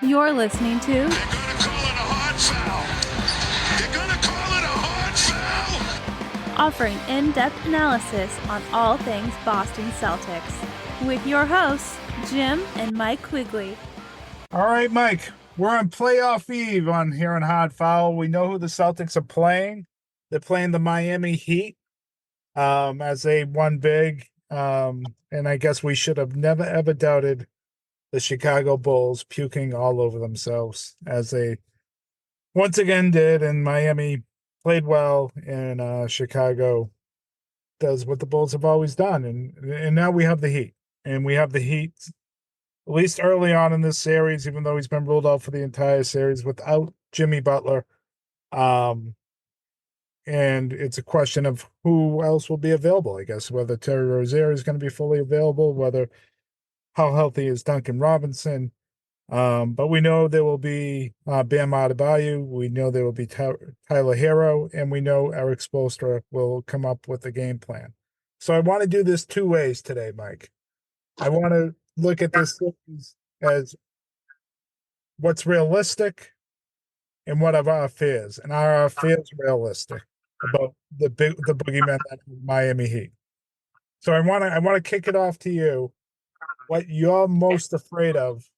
You're listening to They're gonna call it a hard foul. They're gonna call it a hard foul. offering in-depth analysis on all things Boston Celtics with your hosts, Jim and Mike Quigley. All right, Mike, we're on playoff eve on here on Hard Foul. We know who the Celtics are playing. They're playing the Miami Heat as they won big. And I guess we should have never, ever doubted the Chicago Bulls puking all over themselves as they once again did. And Miami played well, and Chicago does what the Bulls have always done. And now we have the Heat. And we have the Heat, at least early on in this series, even though he's been ruled out for the entire series without Jimmy Butler. And it's a question of who else will be available, I guess, whether Terry Rozier is going to be fully available, whether how healthy is Duncan Robinson. But we know there will be Bam Adebayo. We know there will be Tyler Hero, and we know Eric Spoelstra will come up with a game plan. So I want to do this two ways today, Mike. I want to look at this as what's realistic and what are our fears, and are our fears realistic about the boogeyman that is Miami Heat. So I want to kick it off to you. What you're most afraid of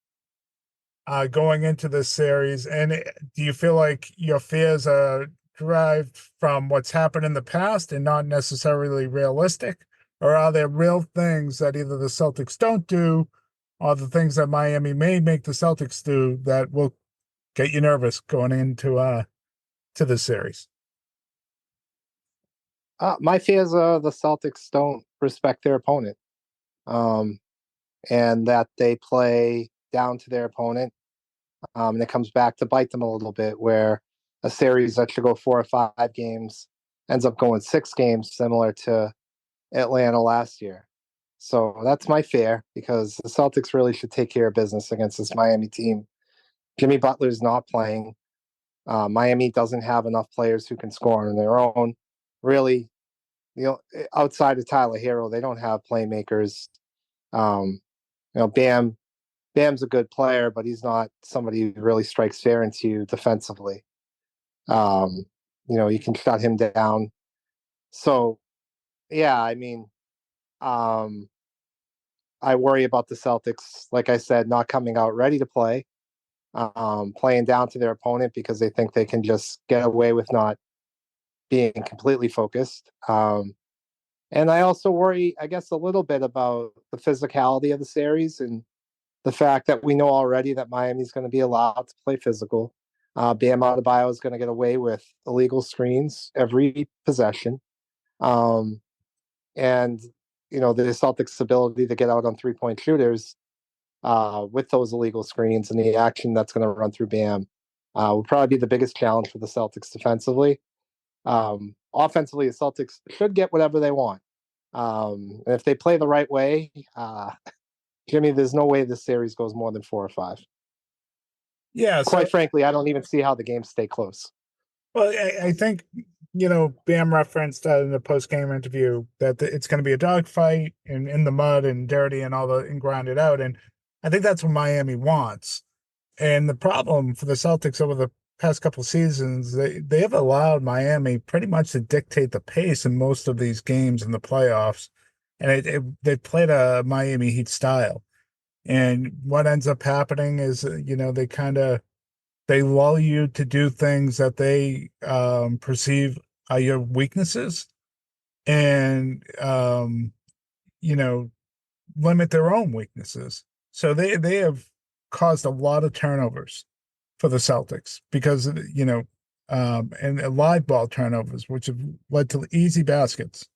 going into this series, and do you feel like your fears are derived from what's happened in the past and not necessarily realistic, or are there real things that either the Celtics don't do, or the things that Miami may make the Celtics do that will get you nervous going into to the series? My fears are the Celtics don't respect their opponent, and that they play down to their opponent. And it comes back to bite them a little bit, where a series that should go 4 or 5 games ends up going 6 games, similar to Atlanta last year. So that's my fear, because the Celtics really should take care of business against this Miami team. Jimmy Butler's not playing. Miami doesn't have enough players who can score on their own. Really, outside of Tyler Hero, they don't have playmakers. Bam's a good player, but he's not somebody who really strikes fear into you defensively. You can shut him down. So, yeah, I mean, I worry about the Celtics, like I said, not coming out ready to play, playing down to their opponent because they think they can just get away with not being completely focused. And I also worry, I guess, a little bit about the physicality of the series and the fact that we know already that Miami's going to be allowed to play physical. Bam Adebayo is going to get away with illegal screens every possession. And the Celtics' ability to get out on 3-point shooters with those illegal screens and the action that's going to run through Bam will probably be the biggest challenge for the Celtics defensively. Offensively, the Celtics should get whatever they want. And if they play the right way, Jimmy, there's no way this series goes more than 4 or 5. Yeah. Quite frankly, I don't even see how the games stay close. Well, I think, Bam referenced in the post-game interview that it's going to be a dogfight and in the mud and dirty and grinded out. And I think that's what Miami wants. And the problem for the Celtics over the past couple of seasons, they have allowed Miami pretty much to dictate the pace in most of these games in the playoffs. And they played a Miami Heat style. And what ends up happening is, they lull you to do things that they perceive are your weaknesses, and limit their own weaknesses. So they have caused a lot of turnovers for the Celtics because and live ball turnovers, which have led to easy baskets,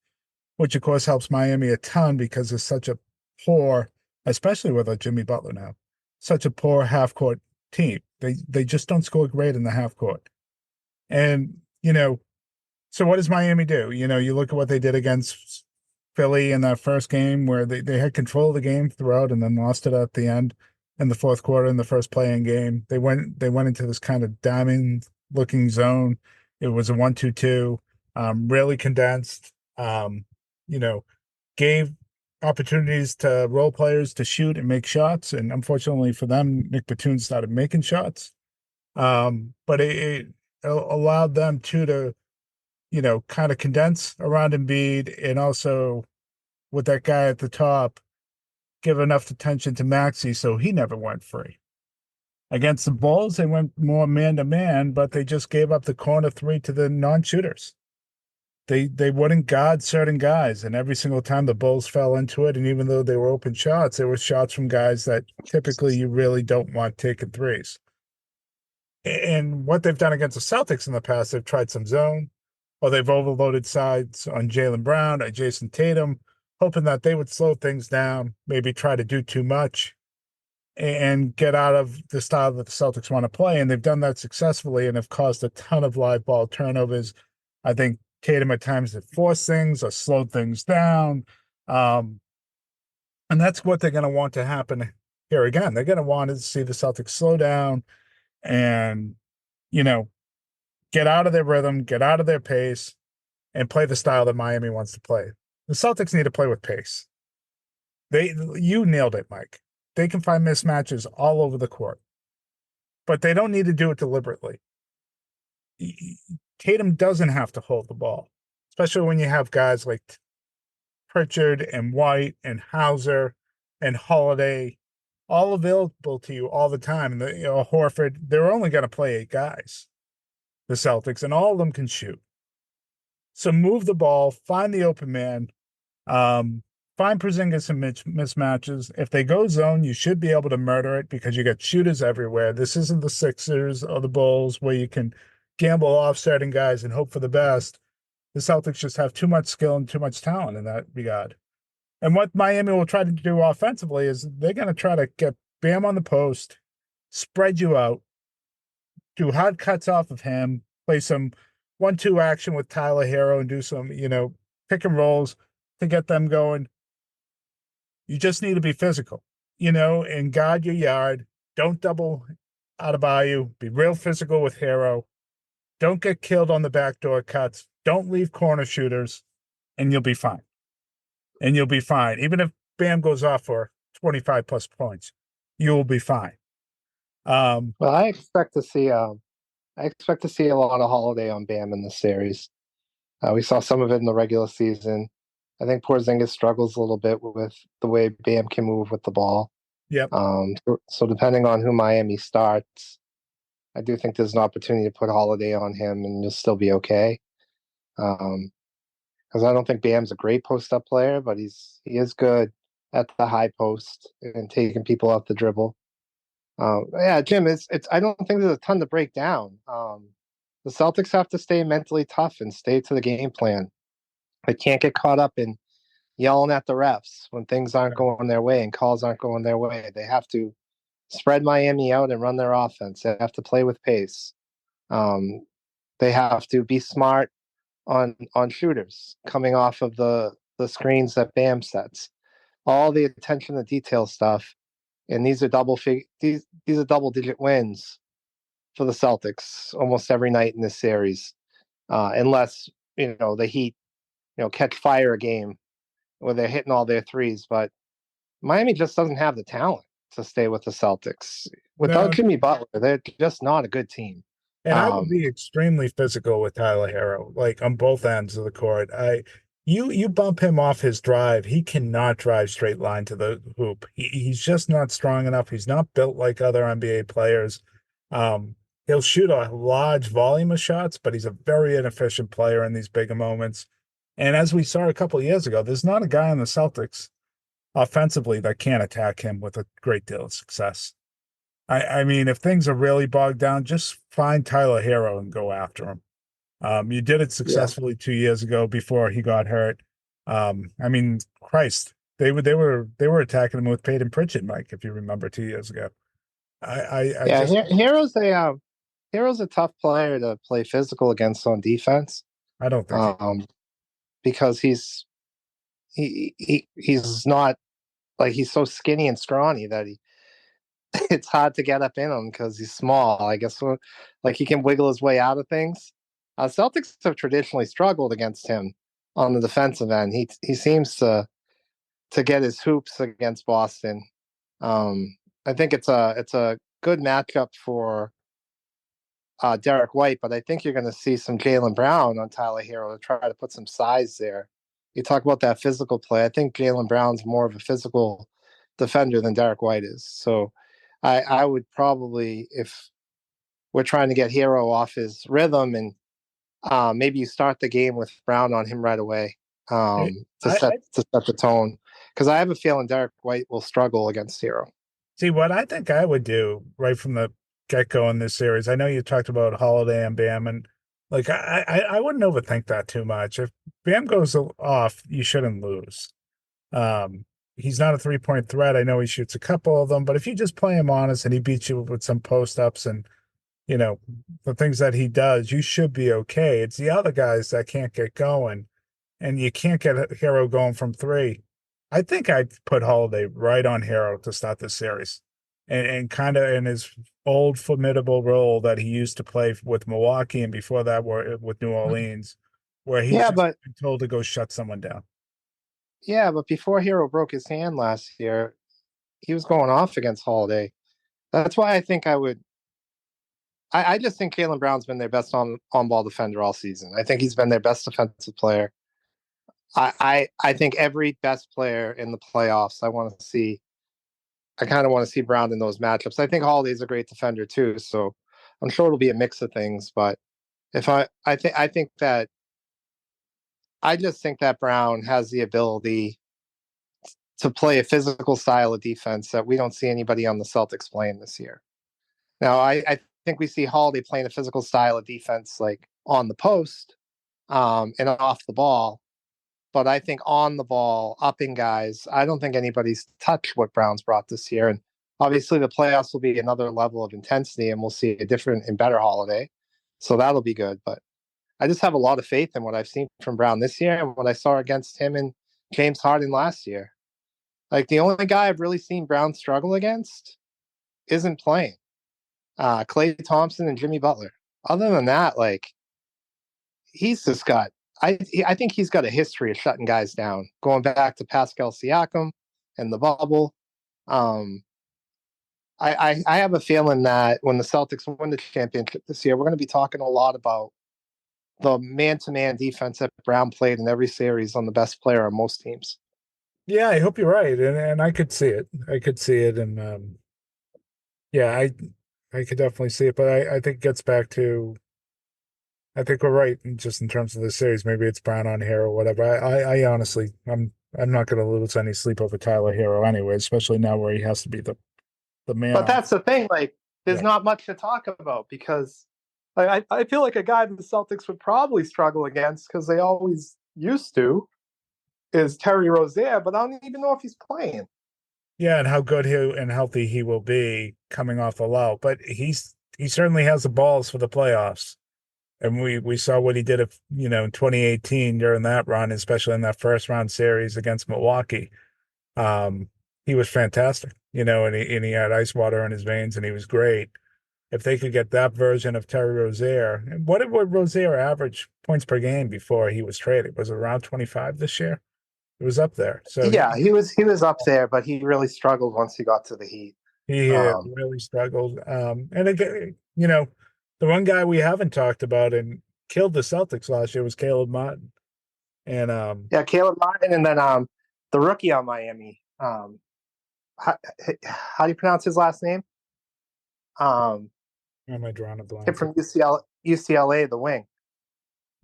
which of course helps Miami a ton because it's such a poor, especially with a Jimmy Butler now, such a poor half court team. They just don't score great in the half court. And, so what does Miami do? You look at what they did against Philly in that first game where they had control of the game throughout and then lost it at the end in the fourth quarter in the first playing game. They went into this kind of diamond looking zone. It was a 1-2-2, really condensed, gave opportunities to role players to shoot and make shots. And unfortunately for them, Nick Batum started making shots. But it allowed them to, kind of condense around Embiid, and also with that guy at the top, give enough attention to Maxey so he never went free. Against the Bulls, they went more man to man, but they just gave up the corner three to the non-shooters. They wouldn't guard certain guys, and every single time the Bulls fell into it, and even though they were open shots, there were shots from guys that typically you really don't want taking threes. And what they've done against the Celtics in the past, they've tried some zone, or they've overloaded sides on Jaylen Brown or Jason Tatum, hoping that they would slow things down, maybe try to do too much, and get out of the style that the Celtics want to play. And they've done that successfully and have caused a ton of live ball turnovers. I think Tatum at times have forced things or slowed things down. And that's what they're going to want to happen here again. They're going to want to see the Celtics slow down and, get out of their rhythm, get out of their pace, and play the style that Miami wants to play. The Celtics need to play with pace. You nailed it, Mike. They can find mismatches all over the court, but they don't need to do it deliberately. Tatum doesn't have to hold the ball, especially when you have guys like Pritchard and White and Hauser and Holiday all available to you all the time. And Horford, they're only going to play 8 guys, the Celtics, and all of them can shoot. So move the ball, find the open man, find Porzingis and mismatches. If they go zone, you should be able to murder it because you got shooters everywhere. This isn't the Sixers or the Bulls where you can gamble off certain guys and hope for the best. The Celtics just have too much skill and too much talent in that regard. And what Miami will try to do offensively is they're going to try to get Bam on the post, spread you out, do hard cuts off of him, play some 1-2 action with Tyler Hero and do some, pick and rolls to get them going. You just need to be physical, and guard your yard. Don't double out of Bayou. Be real physical with Hero. Don't get killed on the backdoor cuts. Don't leave corner shooters, and you'll be fine. Even if Bam goes off for 25 plus points, you will be fine. Well, I expect to see a lot of Holiday on Bam in this series. We saw some of it in the regular season. I think Porzingis struggles a little bit with the way Bam can move with the ball. Yep. So depending on who Miami starts, I do think there's an opportunity to put Holiday on him, and you'll still be okay. Because I don't think Bam's a great post-up player, but he is good at the high post and taking people off the dribble. Yeah, Jim, it's I don't think there's a ton to break down. The Celtics have to stay mentally tough and stay to the game plan. They can't get caught up in yelling at the refs when things aren't going their way and calls aren't going their way. They have to spread Miami out and run their offense. They have to play with pace. They have to be smart on shooters coming off of the screens that Bam sets. All the attention to detail stuff, and these are these are double-digit wins for the Celtics almost every night in this series, unless the Heat catch fire a game where they're hitting all their threes. But Miami just doesn't have the talent to stay with the Celtics. Without Jimmy Butler, they're just not a good team. And I would be extremely physical with Tyler Hero, like on both ends of the court. You bump him off his drive, he cannot drive straight line to the hoop. He's just not strong enough. He's not built like other NBA players. He'll shoot a large volume of shots, but he's a very inefficient player in these bigger moments. And as we saw a couple of years ago, there's not a guy on the Celtics offensively that can't attack him with a great deal of success. I mean, if things are really bogged down, just find Tyler Hero and go after him. You did it successfully 2 years ago before he got hurt. I mean, Christ, they were attacking him with Peyton Pritchard, Mike, if you remember 2 years ago. Hero's a tough player to play physical against on defense. I don't think because he's not like, he's so skinny and scrawny that it's hard to get up in him because he's small. I guess like he can wiggle his way out of things. Celtics have traditionally struggled against him on the defensive end. He seems to to get his hoops against Boston. I think it's a good matchup for Derek White, but I think you're going to see some Jaylen Brown on Tyler Hero to try to put some size there. You talk about that physical play. I think Jaylen Brown's more of a physical defender than Derek White is. So I would probably, if we're trying to get Hero off his rhythm, and maybe you start the game with Brown on him right away I, to set the tone. Because I have a feeling Derek White will struggle against Hero. See, what I think I would do right from the get-go in this series, I know you talked about Holiday and Bam, and like I wouldn't overthink that too much. If Bam goes off, you shouldn't lose. He's not a three-point threat. I know he shoots a couple of them, but if you just play him honest and he beats you with some post-ups and, you know, the things that he does, you should be okay. It's the other guys that can't get going, and you can't get Hero going from three. I think I'd put Holiday right on Hero to start the series, and kind of in his old formidable role that he used to play with Milwaukee and before that with New Orleans, where he's just been told to go shut someone down. Yeah, but before Hero broke his hand last year, he was going off against Holiday. That's why I think I would. I just think Jaylen Brown's been their best on-ball defender all season. I think he's been their best defensive player. I think every best player in the playoffs, I kind of want to see Brown in those matchups. I think Holiday's a great defender too, so I'm sure it'll be a mix of things. But if I just think that Brown has the ability to play a physical style of defense that we don't see anybody on the Celtics playing this year. Now, I think we see Holiday playing a physical style of defense like on the post and off the ball. But I think on the ball, upping guys, I don't think anybody's touched what Brown's brought this year. And obviously the playoffs will be another level of intensity, and we'll see a different and better Holiday. So that'll be good. But I just have a lot of faith in what I've seen from Brown this year and what I saw against him and James Harden last year. Like, the only guy I've really seen Brown struggle against isn't playing. Klay Thompson and Jimmy Butler. Other than that, like, he's just got, I think he's got a history of shutting guys down, going back to Pascal Siakam and the bubble. I have a feeling that when the Celtics win the championship this year, we're going to be talking a lot about the man-to-man defense that Brown played in every series on the best player on most teams. Yeah, I hope you're right, and I could see it. I could see it, and yeah, I could definitely see it. But I think it gets back to, I think we're right just in terms of the series. Maybe it's Brown on Hero or whatever. I honestly, I'm not going to lose any sleep over Tyler Hero anyway, especially now where he has to be the man. But that's the thing. Like, there's not much to talk about because I feel like a guy that the Celtics would probably struggle against, because they always used to, is Terry Rozier, but I don't even know if he's playing. Yeah, and how good and healthy he will be coming off the low. But he certainly has the balls for the playoffs. And we saw what he did, in 2018 during that run, especially in that first round series against Milwaukee. He was fantastic, and he had ice water in his veins, and he was great. If they could get that version of Terry Rozier, and what did Rozier average points per game before he was traded? Was it around 25 this year? It was up there. So yeah, he was up there, but he really struggled once he got to the Heat. He really struggled. And again, the one guy we haven't talked about and killed the Celtics last year was Caleb Martin. And Caleb Martin, and then the rookie on Miami. How do you pronounce his last name? Am I drawing a blank? From UCLA, the wing.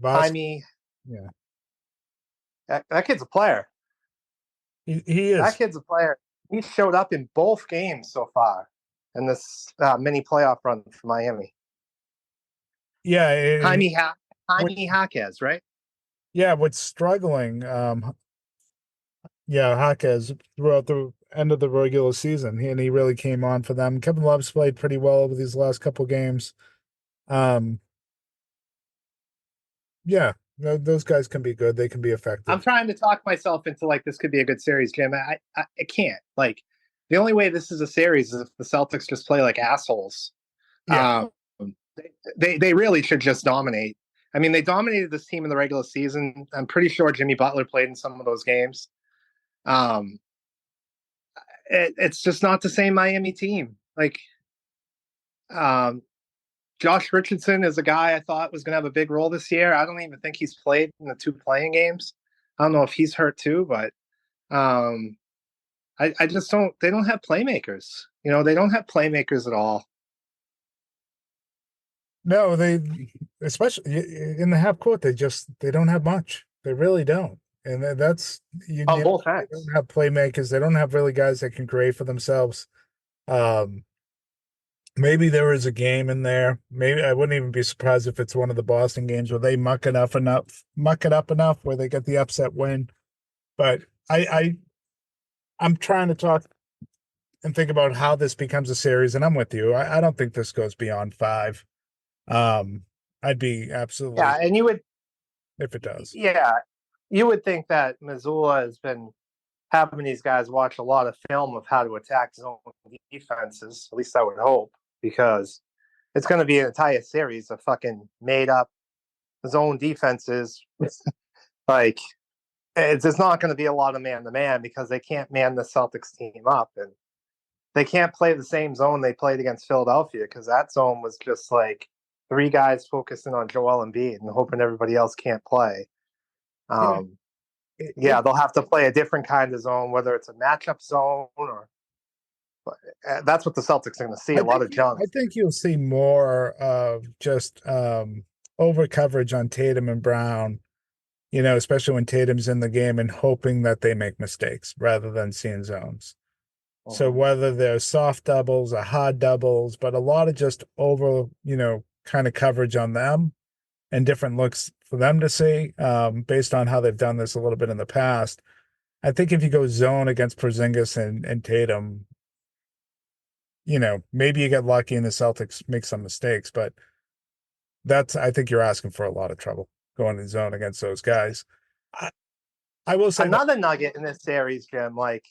Jaime. Yeah. That kid's a player. He is. That kid's a player. He showed up in both games so far in this mini playoff run for Miami. Yeah. Jaime Jaquez, right? Yeah, what's struggling, Jaquez throughout the end of the regular season, and he really came on for them. Kevin Love's played pretty well over these last couple games. Yeah, those guys can be good. They can be effective. I'm trying to talk myself into like this could be a good series, Jim. I can't. Like, the only way this is a series is if the Celtics just play like assholes. Yeah. They really should just dominate. I mean, they dominated this team in the regular season. I'm pretty sure Jimmy Butler played in some of those games. Um, it's just not the same Miami team. Like, um, Josh Richardson is a guy I thought was going to have a big role this year. I don't even think he's played in the 2 playing games. I don't know if he's hurt too, but um, I just don't. They don't have playmakers. They don't have playmakers at all. No, they, especially in the half court, they don't have much. They really don't. And that's you On know, both they ends. don't have playmakers. They don't have really guys that can create for themselves. Um, Maybe there is a game in there. Maybe I wouldn't even be surprised if it's one of the Boston games where they muck it up enough where they get the upset win. But I'm trying to talk and think about how this becomes a series, and I'm with you. I don't think this goes beyond 5. Um, I'd be absolutely Yeah, and you would. if it does. Yeah, you would think that Missoula has been having these guys watch a lot of film of how to attack zone defenses. At least I would hope, because it's going to be an entire series of fucking made up zone defenses. Like, it's not going to be a lot of man to man because they can't man the Celtics team up, and they can't play the same zone they played against Philadelphia, because that zone was just like 3 guys focusing on Joel Embiid and hoping everybody else can't play. Yeah, Um, yeah, they'll have to play a different kind of zone, whether it's a matchup zone or. That's what the Celtics are going to see, a lot of junk. I think you'll see more of just over coverage on Tatum and Brown, especially when Tatum's in the game and hoping that they make mistakes rather than seeing zones. So whether they're soft doubles or hard doubles, but a lot of just over, kind of coverage on them and different looks for them to see, based on how they've done this a little bit in the past. I think if you go zone against Porzingis and Tatum, maybe you get lucky and the Celtics make some mistakes, but I think you're asking for a lot of trouble going in zone against those guys. I, I will say Another nugget in this series, Jim, like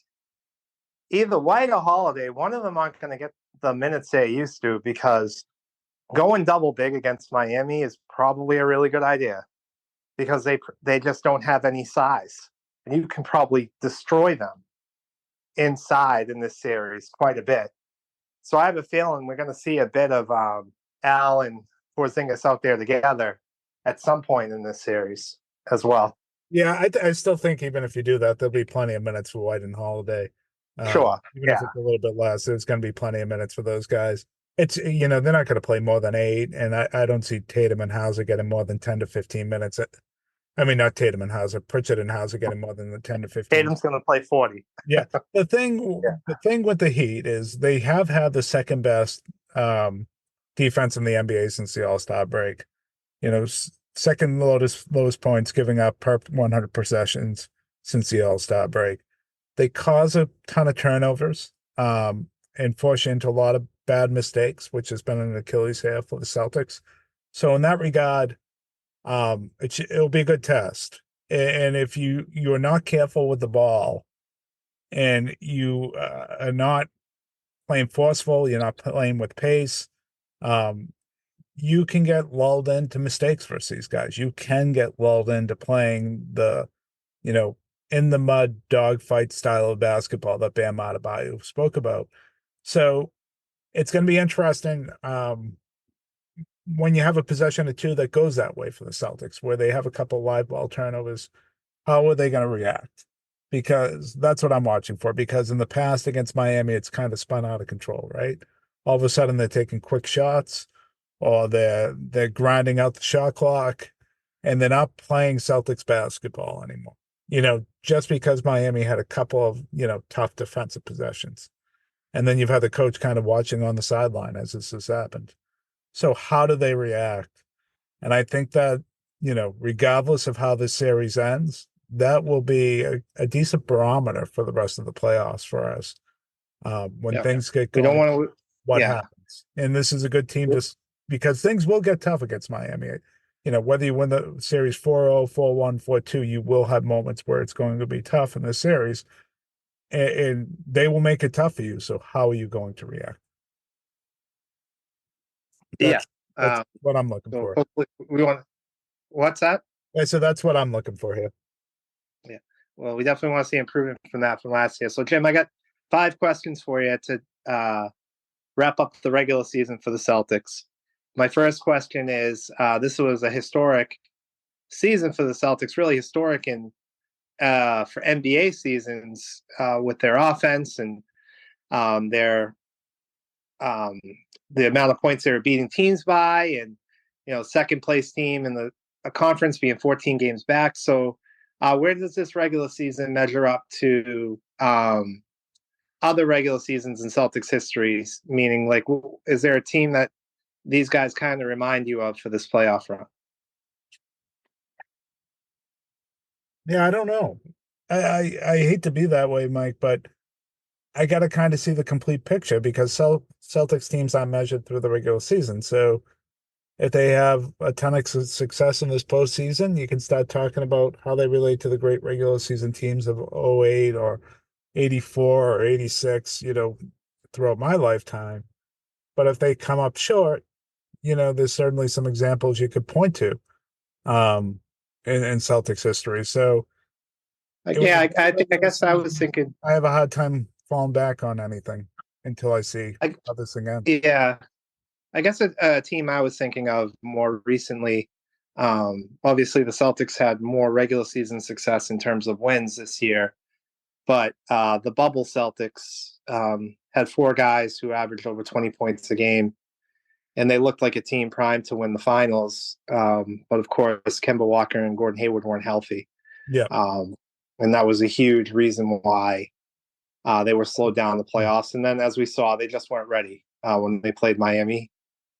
either White or Holiday, one of them aren't going to get the minutes they used to, because going double big against Miami is probably a really good idea, because they just don't have any size, and you can probably destroy them inside in this series quite a bit. So I have a feeling we're going to see a bit of Al and Porzingis out there together at some point in this series as well. yeah, I still think even if you do that, there'll be plenty of minutes for White and Holiday. Sure. Even if it's a little bit less, there's going to be plenty of minutes for those guys. It's, they're not going to play more than 8, and I don't see Tatum and Hauser getting more than 10 to 15 minutes. I mean, not Tatum and Hauser, Pritchard and Hauser getting more than the 10 to 15. Tatum's going to play 40. Yeah. The thing with the Heat is they have had the second best defense in the NBA since the All-Star break. Second lowest points giving up per 100 possessions since the All-Star break. They cause a ton of turnovers, and force you into a lot of bad mistakes, which has been an Achilles heel for the Celtics. So in that regard, it'll be a good test. And if you are not careful with the ball, and you are not playing forceful, you're not playing with pace, you can get lulled into mistakes versus these guys. You can get lulled into playing the, in the mud dogfight style of basketball that Bam Adebayo spoke about. So it's going to be interesting when you have a possession or two that goes that way for the Celtics, where they have a couple live ball turnovers. How are they going to react? Because that's what I'm watching for. Because in the past against Miami, it's kind of spun out of control, right? All of a sudden, they're taking quick shots, or they're grinding out the shot clock, and they're not playing Celtics basketball anymore. Just because Miami had a couple of tough defensive possessions, and then you've had the coach kind of watching on the sideline as this has happened. So how do they react? And I think that regardless of how this series ends, that will be a decent barometer for the rest of the playoffs for us. When things get We going, don't want to. what Yeah. happens? And this is a good team because things will get tough against Miami. Whether you win the series 4-0, 4-1, 4-2, you will have moments where it's going to be tough in this series, and they will make it tough for you. So how are you going to react? That's what I'm looking So for. hopefully we want. What's that? So that's what I'm looking for here. Yeah. Well, we definitely want to see improvement from that from last year. So, Jim, I got 5 questions for you to wrap up the regular season for the Celtics. My first question is: this was a historic season for the Celtics, really historic in for NBA seasons with their offense and their the amount of points they were beating teams by, and second place team in the conference being 14 games back. So, where does this regular season measure up to other regular seasons in Celtics history? Meaning, like, is there a team that these guys kind of remind you of for this playoff run? Yeah, I don't know. I hate to be that way, Mike, but I got to kind of see the complete picture because Celtics teams aren't measured through the regular season. So if they have a ton of success in this postseason, you can start talking about how they relate to the great regular season teams of '08 or '84 or '86, throughout my lifetime. But if they come up short, there's certainly some examples you could point to in Celtics history. So I guess I was thinking. I have a hard time falling back on anything until I see I, how this thing ends. yeah, I guess a team I was thinking of more recently. Obviously, the Celtics had more regular season success in terms of wins this year, but the bubble Celtics had 4 guys who averaged over 20 points a game, and they looked like a team primed to win the finals. But of course, Kemba Walker and Gordon Hayward weren't healthy. Yeah. And that was a huge reason why they were slowed down in the playoffs. And then, as we saw, they just weren't ready when they played Miami.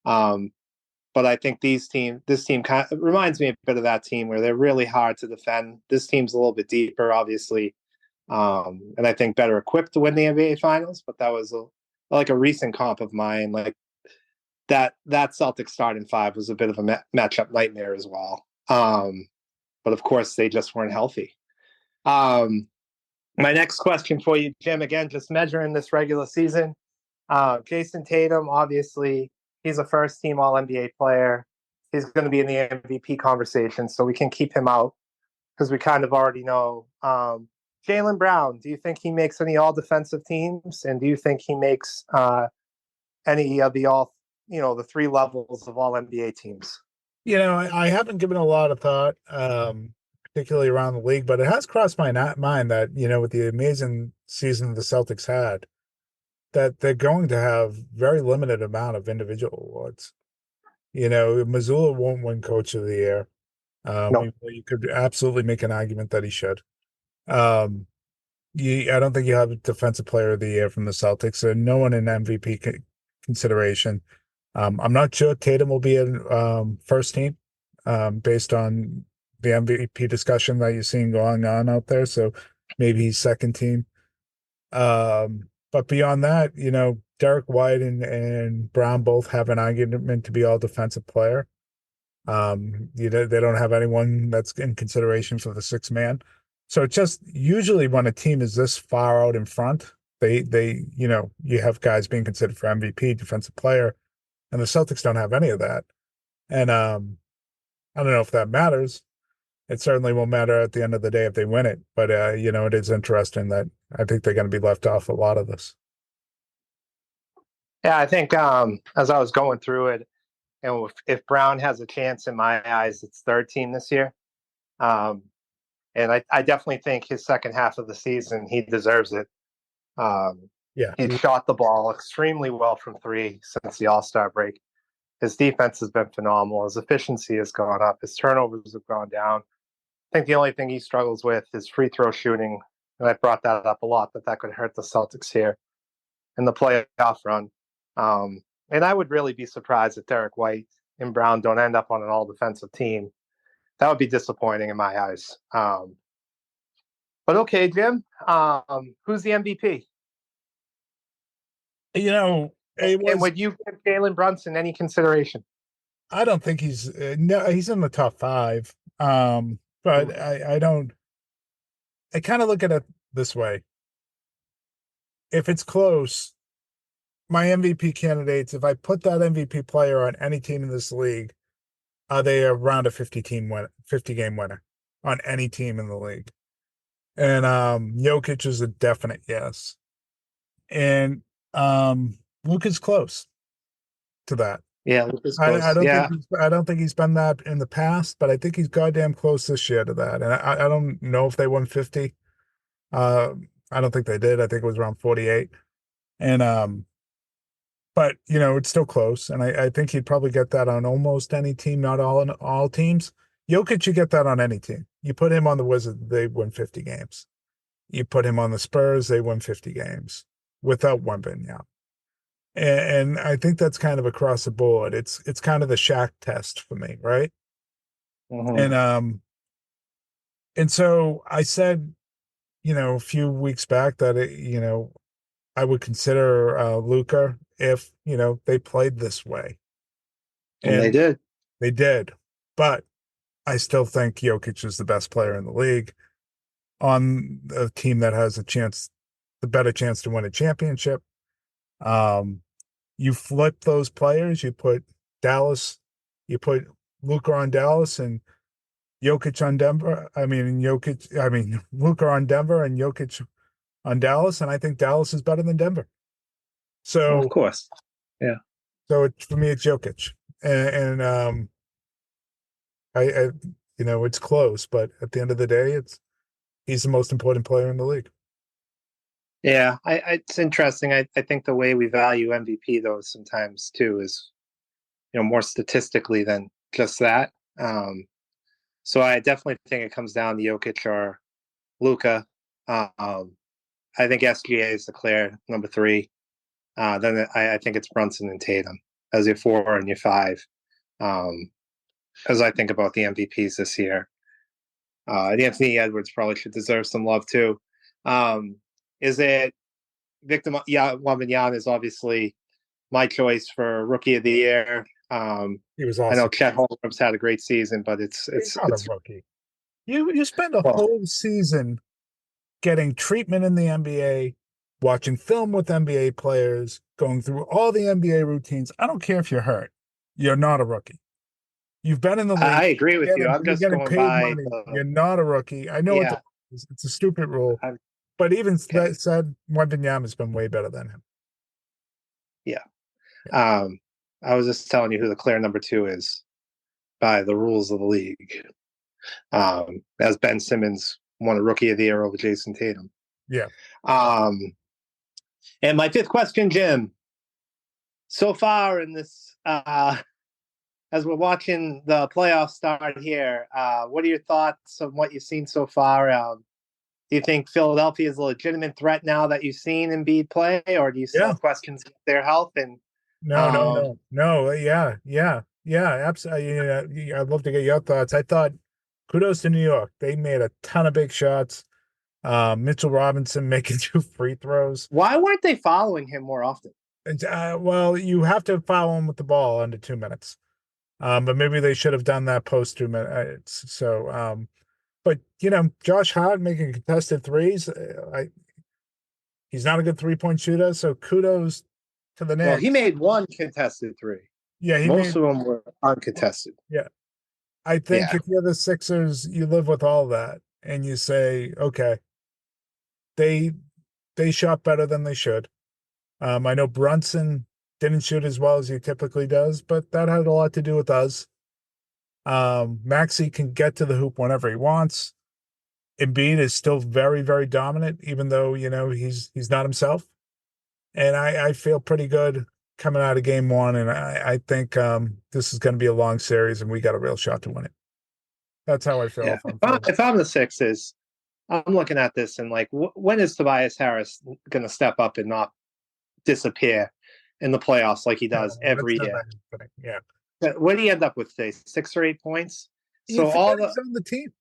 But I think this team kind of reminds me a bit of that team where they're really hard to defend. This team's a little bit deeper, obviously, and I think better equipped to win the NBA Finals. But that was like a recent comp of mine. Like that Celtics starting 5 was a bit of a matchup nightmare as well. But of course, they just weren't healthy. My next question for you, Jim, again, just measuring this regular season. Jason Tatum, obviously, he's a first-team All-NBA player. He's going to be in the MVP conversation, so we can keep him out because we kind of already know. Jaylen Brown, do you think he makes any All-Defensive teams? And do you think he makes any of the 3 levels of All-NBA teams? I haven't given a lot of thought, particularly around the league, but it has crossed my mind that, with the amazing season the Celtics had, that they're going to have very limited amount of individual awards. Missoula won't win Coach of the Year. No. You could absolutely make an argument that he should. I don't think you have a Defensive Player of the Year from the Celtics, and no one in MVP consideration. I'm not sure Tatum will be in first team based on the MVP discussion that you're seeing going on out there. So maybe he's second team. But beyond that, Derek White and Brown both have an argument to be all defensive player. They don't have anyone that's in consideration for the 6th man. So it's just usually when a team is this far out in front, you have guys being considered for MVP, defensive player, and the Celtics don't have any of that. And I don't know if that matters. It certainly won't matter at the end of the day if they win it. But it is interesting that I think they're going to be left off a lot of this. Yeah, I think as I was going through it, if Brown has a chance in my eyes, it's 3rd team this year. And I definitely think his second half of the season, he deserves it. He shot the ball extremely well from 3 since the All-Star break. His defense has been phenomenal. His efficiency has gone up. His turnovers have gone down. I think the only thing he struggles with is free throw shooting. And I brought that up a lot, that could hurt the Celtics here in the playoff run. And I would really be surprised if Derek White and Brown don't end up on an all-defensive team. That would be disappointing in my eyes. But okay, Jim, who's the MVP? And would you give Jalen Brunson any consideration? I don't think he's he's in the top 5. But I don't. I kind of look at it this way. If it's close, my MVP candidates, if I put that MVP player on any team in this league, are they around a 50 game winner on any team in the league? And Jokic is a definite yes. And Luka's close to that. Yeah, Luka's I close. don't think Yeah, he's been that in the past, but I think he's goddamn close this year to that. And I don't know if they won 50. I don't think they did. I think it was around 48. And but it's still close. And I think he'd probably get that on almost any team, not all teams. Jokic, you get that on any team. You put him on the Wizards, they win 50 games. You put him on the Spurs, they win 50 games without Wembanyama. And I think that's kind of across the board. It's kind of the Shaq test for me, right? mhm. And so I said, a few weeks back that I would consider Luka if they played this way, And they and did. they did. But I still think Jokic is the best player in the league on a team that has the better chance to win a championship. Um, you flip those players, you put Dallas, you put Luka on Dallas and Jokic on Denver. Luka on Denver and Jokic on Dallas, and I think Dallas is better than Denver. Well, of So, course. Yeah. for me, it's Jokic, and I it's close, but at the end of the day, he's the most important player in the league. Yeah, it's interesting. I think the way we value MVP though sometimes too is more statistically than just that. So I definitely think it comes down to Jokic or Luka. I think SGA is the clear number 3. Then I think it's Brunson and Tatum as your 4 and your 5. As I think about the MVPs this year, Anthony Edwards probably should deserve some love too. Is it Victor Wembanyama is obviously my choice for Rookie of the Year. He was I know awesome. Chet Holmgren's had a great season, but it's Not a rookie. You spend a well, whole season getting treatment in the NBA, watching film with NBA players, going through all the NBA routines. I don't care if you're hurt. You're not a rookie. You've been in the league. I agree with you. I'm You're just getting going paid by money. the You're not a rookie. I know yeah. it's a stupid rule, I'm, but even okay. that said, Wembanyama has been way better than him. Yeah. I was just telling you who the clear number 2 is by the rules of the league. As Ben Simmons won a Rookie of the Year over Jason Tatum. Yeah. And my 5th question, Jim. So far in this, as we're watching the playoffs start here, what are your thoughts on what you've seen so far? Do you think Philadelphia is a legitimate threat now that you've seen Embiid play, or do you still have questions about their health? And No. Yeah. Absolutely. I'd love to get your thoughts. I thought kudos to New York. They made a ton of big shots. Mitchell Robinson making 2 free throws. Why weren't they following him more often? Well, you have to foul him with the ball under 2 minutes. But maybe they should have done that post 2 minutes. So, but Josh Hart making contested threes. He's not a good 3-point shooter. So kudos to the Knicks. Well, he made 1 contested 3. Yeah, most of them were uncontested. Yeah, I think if you're the Sixers, you live with all that, and you say, okay, they shot better than they should. I know Brunson didn't shoot as well as he typically does, but that had a lot to do with us. Maxey can get to the hoop whenever he wants. Embiid is still very, very dominant, even though he's not himself. And I feel pretty good coming out of game 1, and I think this is going to be a long series, and we got a real shot to win it. That's how I feel. Yeah. If I'm the Sixers, I'm looking at this and like, when is Tobias Harris going to step up and not disappear in the playoffs like he does every year? Yeah. What did he end up with today? 6 or 8 points. So he's on the team.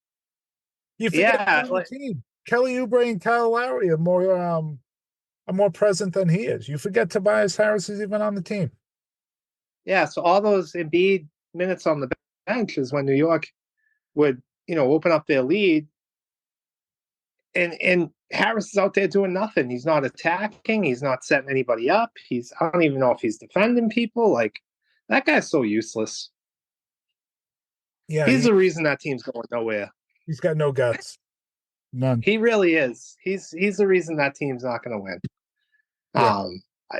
You forget he's on the team. Kelly Oubre and Kyle Lowry are more present than he is. You forget Tobias Harris is even on the team. Yeah. So all those Embiid minutes on the bench is when New York would open up their lead. And Harris is out there doing nothing. He's not attacking. He's not setting anybody up. I don't even know if he's defending people. Like, that guy's so useless. Yeah, he's the reason that team's going nowhere. He's got no guts. None. He really is. He's the reason that team's not going to win. Yeah.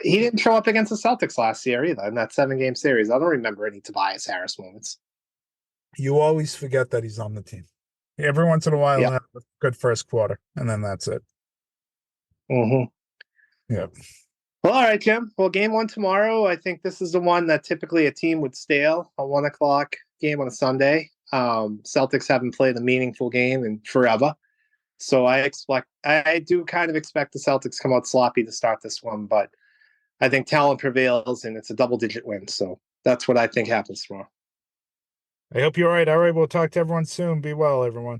He didn't show up against the Celtics last year either in that 7-game series. I don't remember any Tobias Harris moments. You always forget that he's on the team. Every once in a while, Yeah. he'll have a good first quarter, and then that's it. Mm-hmm. Yeah. Well, all right, Jim. Well, game 1 tomorrow. I think this is the one that typically a team would stale, a 1:00 game on a Sunday. Celtics haven't played a meaningful game in forever. So I do kind of expect the Celtics come out sloppy to start this one, but I think talent prevails and it's a double-digit win. So that's what I think happens tomorrow. I hope you're right. All right. We'll talk to everyone soon. Be well, everyone.